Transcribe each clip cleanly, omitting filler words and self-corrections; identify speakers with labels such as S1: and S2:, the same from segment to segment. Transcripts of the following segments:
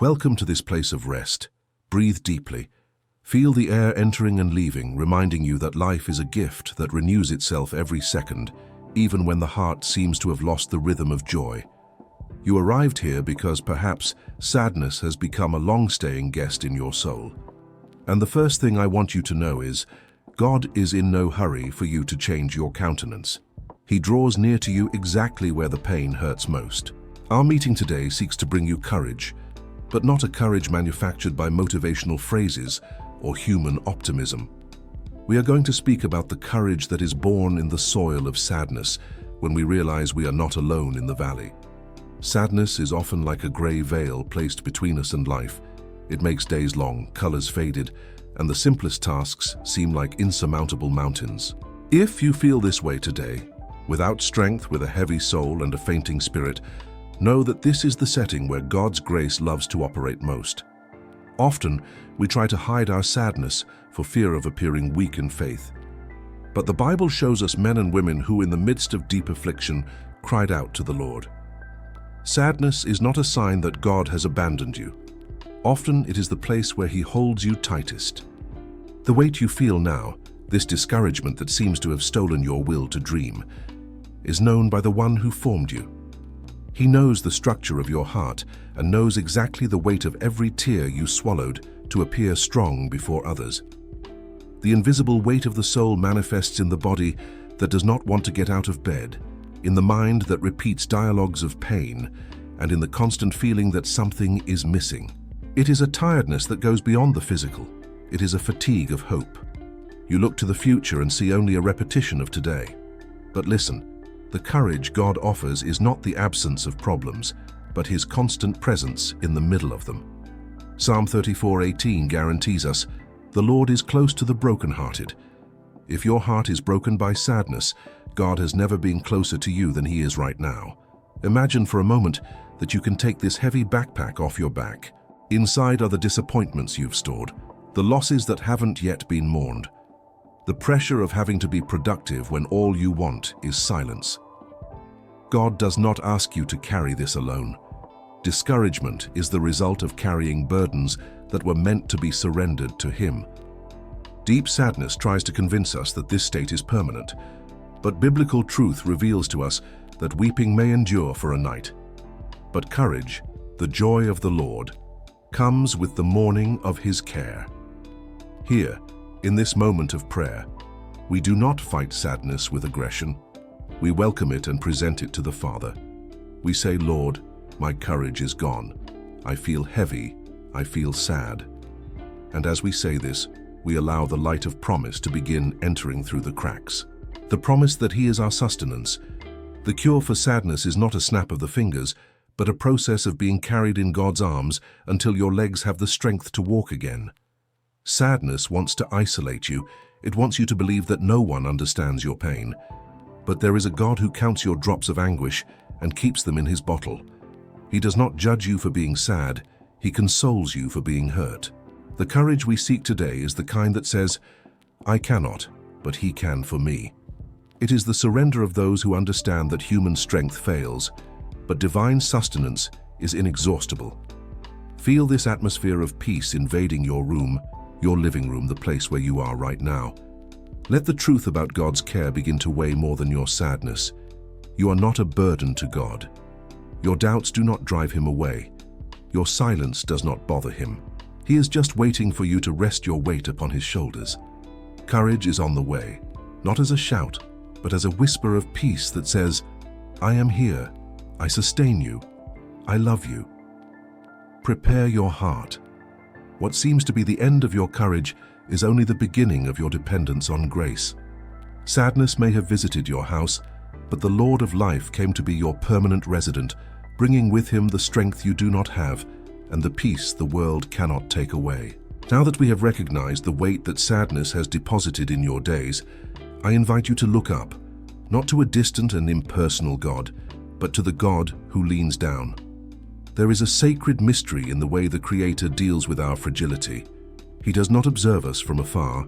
S1: Welcome to this place of rest. Breathe deeply. Feel the air entering and leaving, reminding you that life is a gift that renews itself every second, even when the heart seems to have lost the rhythm of joy. You arrived here because perhaps sadness has become a long-staying guest in your soul. And the first thing I want you to know is, God is in no hurry for you to change your countenance. He draws near to you exactly where the pain hurts most. Our meeting today seeks to bring you courage, but not a courage manufactured by motivational phrases or human optimism. We are going to speak about the courage that is born in the soil of sadness when we realize we are not alone in the valley. Sadness is often like a gray veil placed between us and life. It makes days long, colors faded, and the simplest tasks seem like insurmountable mountains. If you feel this way today, without strength, with a heavy soul and a fainting spirit, know that this is the setting where God's grace loves to operate most. Often, we try to hide our sadness for fear of appearing weak in faith. But the Bible shows us men and women who, in the midst of deep affliction, cried out to the Lord. Sadness is not a sign that God has abandoned you. Often, it is the place where He holds you tightest. The weight you feel now, this discouragement that seems to have stolen your will to dream, is known by the one who formed you. He knows the structure of your heart and knows exactly the weight of every tear you swallowed to appear strong before others. The invisible weight of the soul manifests in the body that does not want to get out of bed, in the mind that repeats dialogues of pain, and in the constant feeling that something is missing. It is a tiredness that goes beyond the physical. It is a fatigue of hope. You look to the future and see only a repetition of today. But listen, the courage God offers is not the absence of problems, but His constant presence in the middle of them. Psalm 34:18 guarantees us, "The Lord is close to the brokenhearted." If your heart is broken by sadness, God has never been closer to you than He is right now. Imagine for a moment that you can take this heavy backpack off your back. Inside are the disappointments you've stored, the losses that haven't yet been mourned, the pressure of having to be productive when all you want is silence. God does not ask you to carry this alone. Discouragement is the result of carrying burdens that were meant to be surrendered to Him. Deep sadness tries to convince us that this state is permanent, but biblical truth reveals to us that weeping may endure for a night. But courage, the joy of the Lord, comes with the morning of His care. Here, in this moment of prayer, we do not fight sadness with aggression. We welcome it and present it to the Father. We say, "Lord, my courage is gone. I feel heavy. I feel sad." And as we say this, we allow the light of promise to begin entering through the cracks. The promise that He is our sustenance. The cure for sadness is not a snap of the fingers, but a process of being carried in God's arms until your legs have the strength to walk again. Sadness wants to isolate you. It wants you to believe that no one understands your pain. But there is a God who counts your drops of anguish and keeps them in His bottle. He does not judge you for being sad. He consoles you for being hurt. The courage we seek today is the kind that says, "I cannot, but He can for me." It is the surrender of those who understand that human strength fails, but divine sustenance is inexhaustible. Feel this atmosphere of peace invading your room, your living room, the place where you are right now. Let the truth about God's care begin to weigh more than your sadness. You are not a burden to God. Your doubts do not drive Him away. Your silence does not bother Him. He is just waiting for you to rest your weight upon His shoulders. Courage is on the way, not as a shout, but as a whisper of peace that says, "I am here. I sustain you. I love you." Prepare your heart. What seems to be the end of your courage is only the beginning of your dependence on grace. Sadness may have visited your house, but the Lord of life came to be your permanent resident, bringing with Him the strength you do not have and the peace the world cannot take away. Now that we have recognized the weight that sadness has deposited in your days, I invite you to look up, not to a distant and impersonal God, but to the God who leans down. There is a sacred mystery in the way the Creator deals with our fragility. He does not observe us from afar,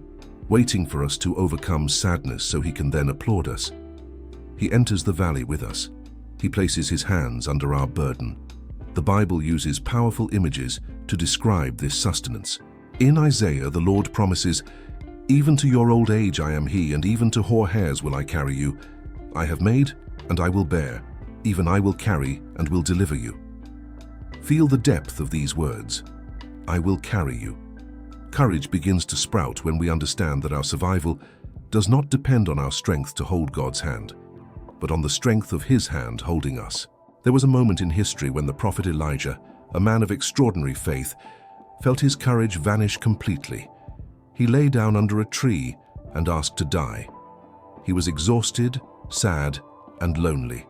S1: waiting for us to overcome sadness so He can then applaud us. He enters the valley with us. He places His hands under our burden. The Bible uses powerful images to describe this sustenance. In Isaiah, the Lord promises, "Even to your old age I am He, and even to hoar hairs will I carry you. I have made, and I will bear. Even I will carry, and will deliver you." Feel the depth of these words. I will carry you. Courage begins to sprout when we understand that our survival does not depend on our strength to hold God's hand, but on the strength of His hand holding us. There was a moment in history when the prophet Elijah, a man of extraordinary faith, felt his courage vanish completely. He lay down under a tree and asked to die. He was exhausted, sad, and lonely.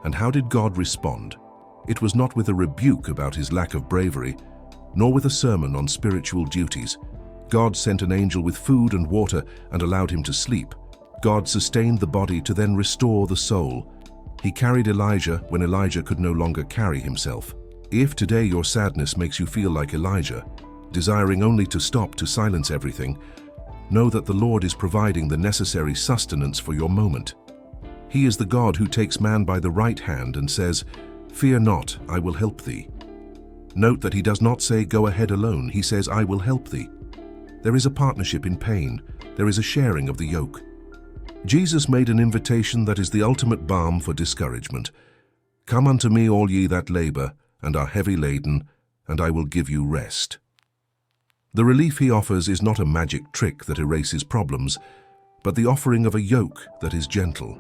S1: And how did God respond? It was not with a rebuke about his lack of bravery, nor with a sermon on spiritual duties. God sent an angel with food and water and allowed him to sleep. God sustained the body to then restore the soul. He carried Elijah when Elijah could no longer carry himself. If today your sadness makes you feel like Elijah, desiring only to stop to silence everything, know that the Lord is providing the necessary sustenance for your moment. He is the God who takes man by the right hand and says, "Fear not, I will help thee." Note that he does not say, "Go ahead alone." He says, "I will help thee." There is a partnership in pain. There is a sharing of the yoke. Jesus made an invitation that is the ultimate balm for discouragement. "Come unto me, all ye that labor and are heavy laden, and I will give you rest." The relief he offers is not a magic trick that erases problems, but the offering of a yoke that is gentle.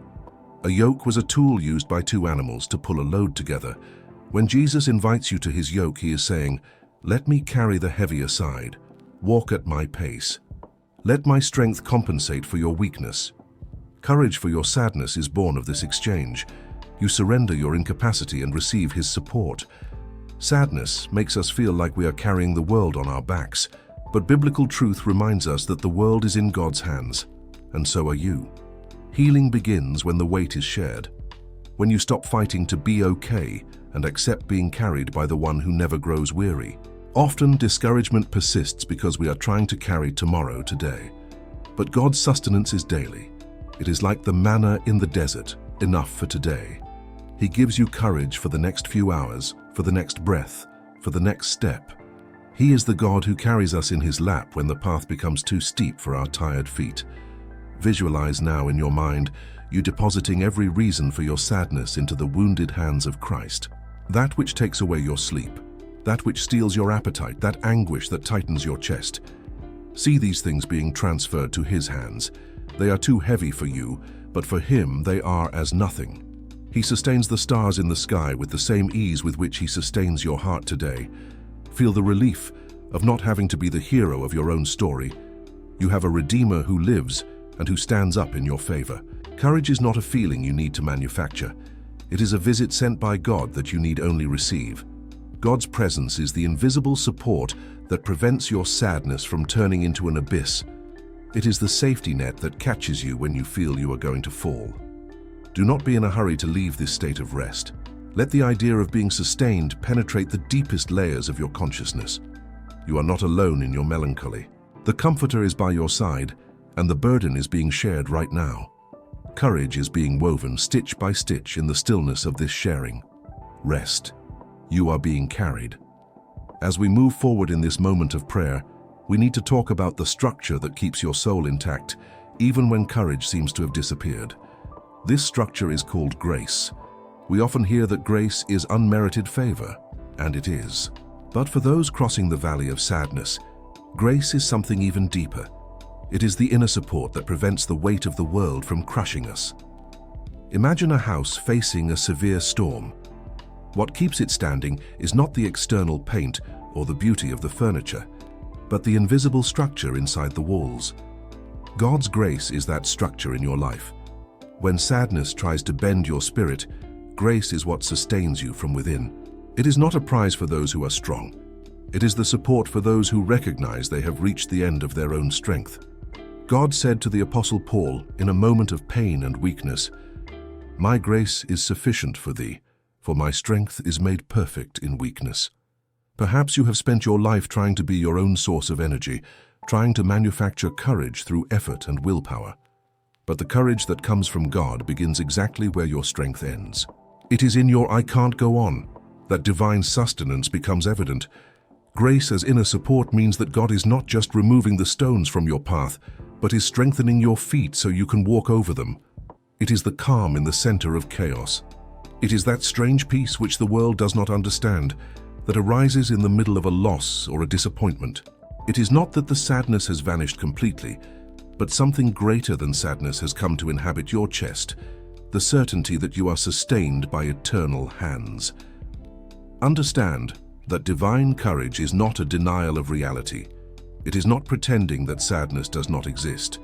S1: A yoke was a tool used by two animals to pull a load together. When Jesus invites you to his yoke, he is saying, "Let me carry the heavier side. Walk at my pace. Let my strength compensate for your weakness." Courage for your sadness is born of this exchange. You surrender your incapacity and receive his support. Sadness makes us feel like we are carrying the world on our backs, but biblical truth reminds us that the world is in God's hands, and so are you. Healing begins when the weight is shared, when you stop fighting to be okay and accept being carried by the one who never grows weary. Often, discouragement persists because we are trying to carry tomorrow today. But God's sustenance is daily. It is like the manna in the desert, enough for today. He gives you courage for the next few hours, for the next breath, for the next step. He is the God who carries us in his lap when the path becomes too steep for our tired feet. Visualize now in your mind you depositing every reason for your sadness into the wounded hands of Christ. That which takes away your sleep, that which steals your appetite, that anguish that tightens your chest. See these things being transferred to his hands. They are too heavy for you, but for him they are as nothing. He sustains the stars in the sky with the same ease with which he sustains your heart today. Feel the relief of not having to be the hero of your own story. You have a Redeemer who lives and who stands up in your favor. Courage is not a feeling you need to manufacture. It is a visit sent by God that you need only receive. God's presence is the invisible support that prevents your sadness from turning into an abyss. It is the safety net that catches you when you feel you are going to fall. Do not be in a hurry to leave this state of rest. Let the idea of being sustained penetrate the deepest layers of your consciousness. You are not alone in your melancholy. The Comforter is by your side, and the burden is being shared right now. Courage is being woven stitch by stitch in the stillness of this sharing. Rest. You are being carried. As we move forward in this moment of prayer, we need to talk about the structure that keeps your soul intact, even when courage seems to have disappeared. This structure is called grace. We often hear that grace is unmerited favor, and it is. But for those crossing the valley of sadness, grace is something even deeper. It is the inner support that prevents the weight of the world from crushing us. Imagine a house facing a severe storm. What keeps it standing is not the external paint or the beauty of the furniture, but the invisible structure inside the walls. God's grace is that structure in your life. When sadness tries to bend your spirit, grace is what sustains you from within. It is not a prize for those who are strong. It is the support for those who recognize they have reached the end of their own strength. God said to the Apostle Paul in a moment of pain and weakness, "My grace is sufficient for thee, for my strength is made perfect in weakness." Perhaps you have spent your life trying to be your own source of energy, trying to manufacture courage through effort and willpower. But the courage that comes from God begins exactly where your strength ends. It is in your "I can't go on" that divine sustenance becomes evident. Grace as inner support means that God is not just removing the stones from your path, but is strengthening your feet so you can walk over them. It is the calm in the center of chaos. It is that strange peace which the world does not understand, that arises in the middle of a loss or a disappointment. It is not that the sadness has vanished completely, but something greater than sadness has come to inhabit your chest, the certainty that you are sustained by eternal hands. Understand that divine courage is not a denial of reality. It is not pretending that sadness does not exist.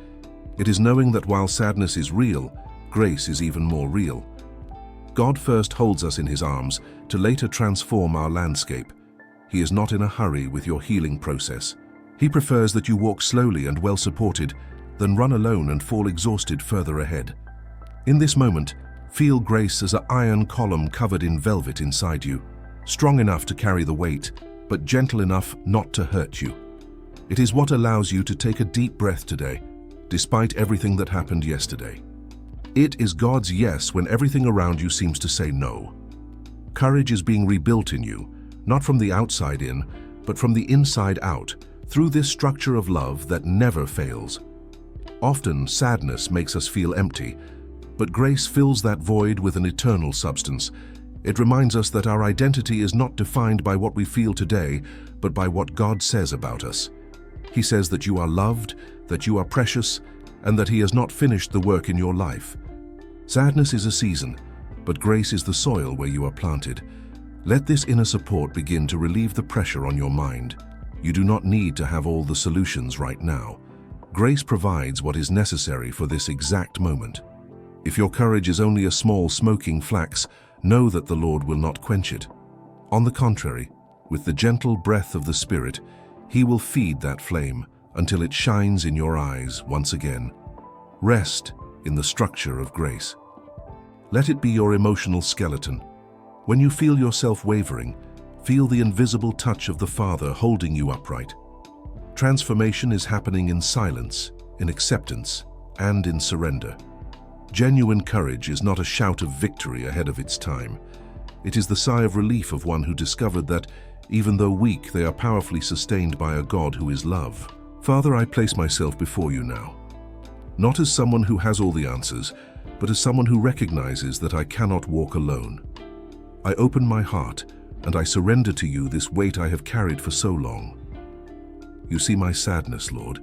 S1: It is knowing that while sadness is real, grace is even more real. God first holds us in His arms to later transform our landscape. He is not in a hurry with your healing process. He prefers that you walk slowly and well supported, than run alone and fall exhausted further ahead. In this moment, feel grace as an iron column covered in velvet inside you, strong enough to carry the weight, but gentle enough not to hurt you. It is what allows you to take a deep breath today, despite everything that happened yesterday. It is God's yes when everything around you seems to say no. Courage is being rebuilt in you, not from the outside in, but from the inside out, through this structure of love that never fails. Often, sadness makes us feel empty, but grace fills that void with an eternal substance. It reminds us that our identity is not defined by what we feel today, but by what God says about us. He says that you are loved, that you are precious, and that He has not finished the work in your life. Sadness is a season, but grace is the soil where you are planted. Let this inner support begin to relieve the pressure on your mind. You do not need to have all the solutions right now. Grace provides what is necessary for this exact moment. If your courage is only a small smoking flax, know that the Lord will not quench it. On the contrary, with the gentle breath of the Spirit, He will feed that flame until it shines in your eyes once again. Rest in the structure of grace. Let it be your emotional skeleton. When you feel yourself wavering, feel the invisible touch of the Father holding you upright. Transformation is happening in silence, in acceptance, and in surrender. Genuine courage is not a shout of victory ahead of its time. It is the sigh of relief of one who discovered that, even though weak, they are powerfully sustained by a God who is love. Father, I place myself before you now, not as someone who has all the answers, but as someone who recognizes that I cannot walk alone. I open my heart, and I surrender to you this weight I have carried for so long. You see my sadness, Lord.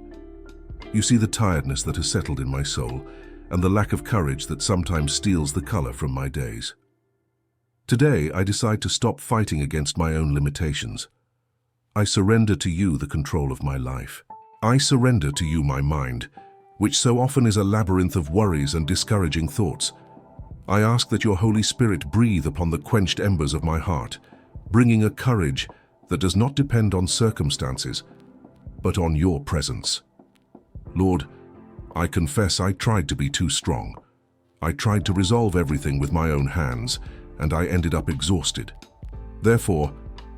S1: You see the tiredness that has settled in my soul, and the lack of courage that sometimes steals the color from my days. Today, I decide to stop fighting against my own limitations. I surrender to you the control of my life. I surrender to you my mind, which so often is a labyrinth of worries and discouraging thoughts. I ask that your Holy Spirit breathe upon the quenched embers of my heart, bringing a courage that does not depend on circumstances, but on your presence. Lord, I confess I tried to be too strong. I tried to resolve everything with my own hands, and I ended up exhausted. Therefore,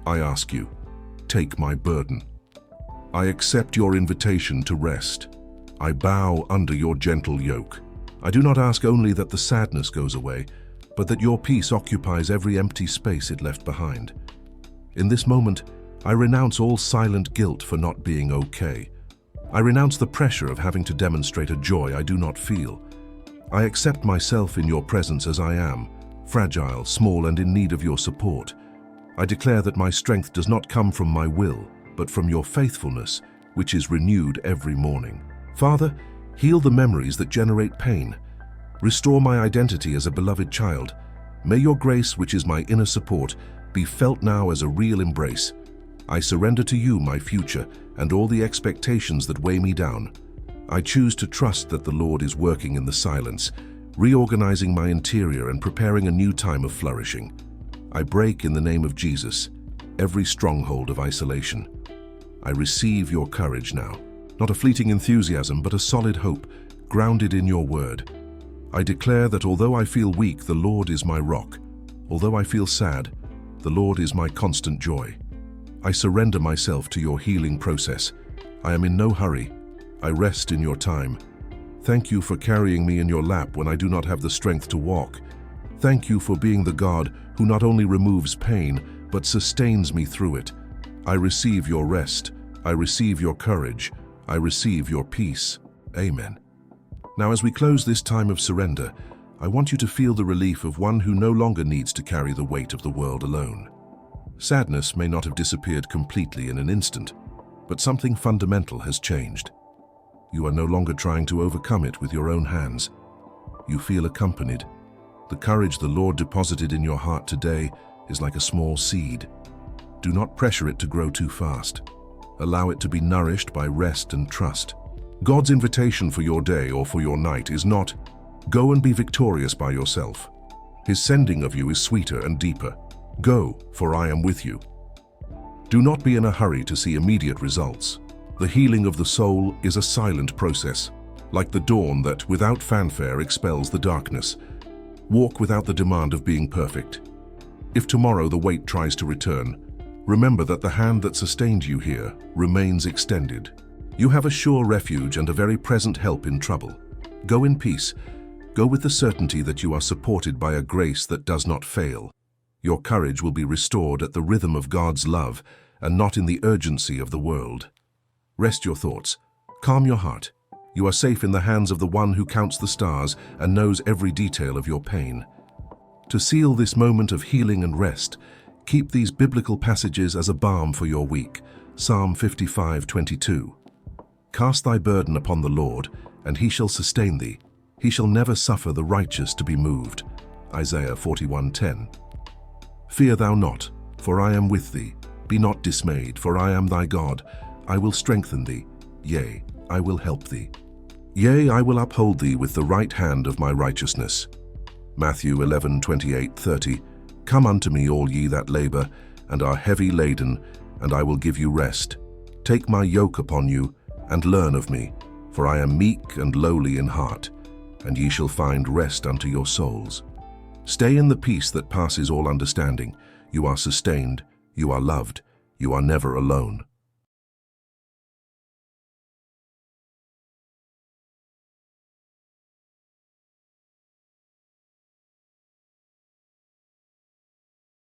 S1: I ask you, take my burden. I accept your invitation to rest. I bow under your gentle yoke. I do not ask only that the sadness goes away, but that your peace occupies every empty space it left behind. In this moment, I renounce all silent guilt for not being okay. I renounce the pressure of having to demonstrate a joy I do not feel. I accept myself in your presence as I am, fragile, small, and in need of your support. I declare that my strength does not come from my will, but from your faithfulness, which is renewed every morning. Father, heal the memories that generate pain. Restore my identity as a beloved child. May your grace, which is my inner support, be felt now as a real embrace. I surrender to you my future and all the expectations that weigh me down. I choose to trust that the Lord is working in the silence, reorganizing my interior and preparing a new time of flourishing. I break in the name of Jesus every stronghold of isolation. I receive your courage now, not a fleeting enthusiasm, but a solid hope, grounded in your word. I declare that although I feel weak, the Lord is my rock. Although I feel sad, the Lord is my constant joy. I surrender myself to your healing process. I am in no hurry. I rest in your time. Thank you for carrying me in your lap when I do not have the strength to walk. Thank you for being the God who not only removes pain, but sustains me through it. I receive your rest. I receive your courage. I receive your peace. Amen. Now, as we close this time of surrender, I want you to feel the relief of one who no longer needs to carry the weight of the world alone. Sadness may not have disappeared completely in an instant, but something fundamental has changed. You are no longer trying to overcome it with your own hands. You feel accompanied. The courage the Lord deposited in your heart today is like a small seed. Do not pressure it to grow too fast. Allow it to be nourished by rest and trust. God's invitation for your day or for your night is not, "Go and be victorious by yourself." His sending of you is sweeter and deeper. "Go, for I am with you." Do not be in a hurry to see immediate results. The healing of the soul is a silent process, like the dawn that, without fanfare, expels the darkness. Walk without the demand of being perfect. If tomorrow the weight tries to return, remember that the hand that sustained you here remains extended. You have a sure refuge and a very present help in trouble. Go in peace. Go with the certainty that you are supported by a grace that does not fail. Your courage will be restored at the rhythm of God's love and not in the urgency of the world. Rest your thoughts. Calm your heart. You are safe in the hands of the one who counts the stars and knows every detail of your pain. To seal this moment of healing and rest, keep these biblical passages as a balm for your week. Psalm 55:22. Cast thy burden upon the Lord, and he shall sustain thee. He shall never suffer the righteous to be moved. Isaiah 41:10. Fear thou not, for I am with thee. Be not dismayed, for I am thy God. I will strengthen thee. Yea, I will help thee. Yea, I will uphold thee with the right hand of my righteousness. Matthew 11:28-30. Come unto me, all ye that labor and are heavy laden, and I will give you rest. Take my yoke upon you, and learn of me, for I am meek and lowly in heart, and ye shall find rest unto your souls. Stay in the peace that passes all understanding. You are sustained, you are loved, you are never alone.